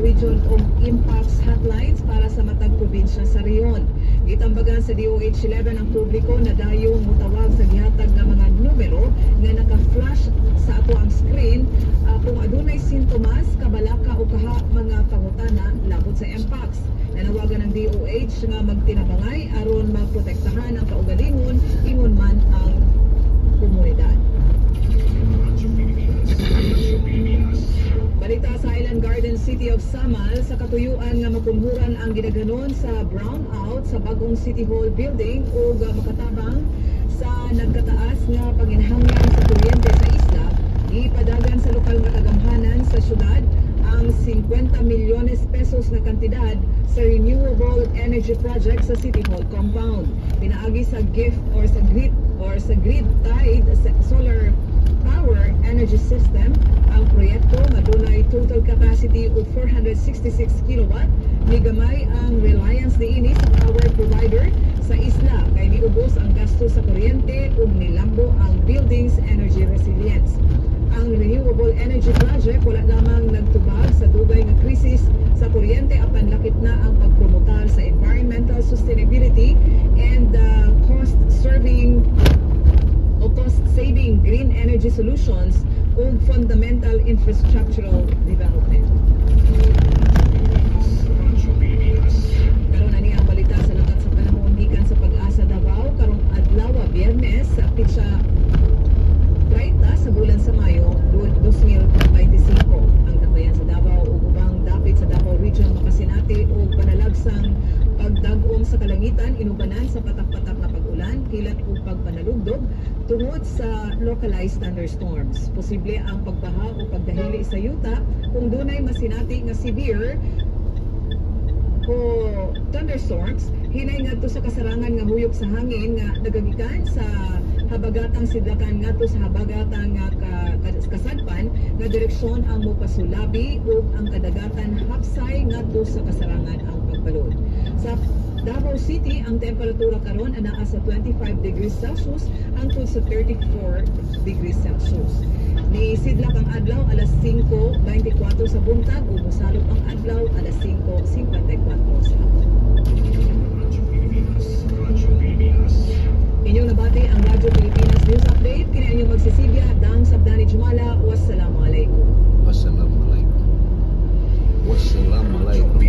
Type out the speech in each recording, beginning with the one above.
region o impacts hotlines para sa matag probinsya sa reyon. Gitambagan sa DOH-11 ang publiko na dayong mutawag sa gihatag ng mga numero nga naka-flash sa ato ang screen kung adunay sintomas, kabalaka o kaha mga pangutana labot sa impacts. Nanawagan ng DOH nga magtinabangay aron maprotektahan ang kaugalingon ingon man ang komunidad. Balita sa Island Garden City of Samal sa katuyuan nga makumhuran ang ginaganon sa brownout sa bagong City Hall building o makatabang sa nagkataas nga panginhanglan sa kuryente sa isla. Ipadagan sa lokal nga kagamhanan sa syudad ang 50 milyones pesos na kantidad sa renewable energy project sa City Hall compound. Pinaagi sa gift or sa grid tied solar power energy system ang proyekto nga dunay total capacity of 466 kilowatt. Migamay ang reliance niini sa power provider sa isla kay niubos ang gasto sa kuryente ug nilambo ang building's energy resilience. Ang renewable energy project wala lamang nagtubag sa dugay nga krisis sa kuryente apan lakip na ang pagpromotar sa environmental sustainability and cost-saving green energy solutions ug fundamental infrastructural development. Karon ani ang balita sa lakat sa panahon gikan sa Pag-asa Davao karong adlaw Biyernes sa pitsa 30 sa bulan sa Mayo 2025. Ang Dakbayan sa Davao ug ubang dapit sa Davao Region makasinati og panalagsang pagdag-om sa kalangitan inubanan sa patak-patak na pag-ulan, kilat ug pagpanalugdog tungod sa localized thunderstorms. Posible ang pagbaha o pagdahili sa yuta kung dunay masinati nga severe o thunderstorms hinay ngadto sa kasarangan nga huyop sa hangin nga nagagikan sa habagatang sidlakan ngadto sa habagatang kasadpan nga direksyon ang mopasulabi ug ang kadagatan hapsay ngadto sa kasarangan ang pagbalod. Sa Davao City, ang temperatura karon anaa sa 25 degrees Celsius hangtod sa 34 degrees Celsius. Nisidlak ang adlaw alas 5:24 sa buntag ug mosalop ang adlaw alas 5:54 sa hapon. Inyong nabati ang Radyo Pilipinas News Update. Kini inyong magsisibya Dang Sabdani Jumala. Wassalamualaikum. Wassalamualaikum. Wassalamualaikum.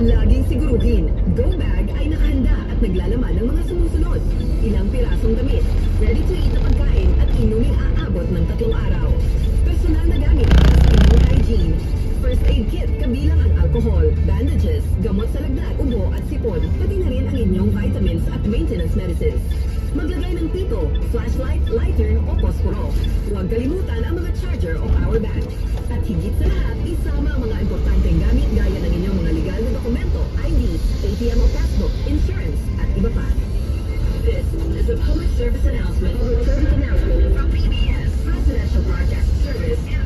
Laging siguruhin, Go Bag ay nakahanda at naglalaman ng mga sumusunod. Ilang pirasong damit, ready to eat na pagkain at inuming aabot ng 3 araw. Personal na gamit para sa inyong hygiene. First aid kit kabilang ang alcohol, bandages, gamot sa lagnat, ubo at sipon, pati na rin ang inyong vitamins at maintenance medicines. Maglagay ng pito, flashlight, lighter o posporo. Huwag kalimutan ang mga charger o power bank. At higit sa lahat, isama ang mga importanteng gamit gaya ng inyong mga legal na dokumento, ID, ATM o passbook, insurance, at iba pa. This is a public service announcement from PBS, Presidential Broadcast Service.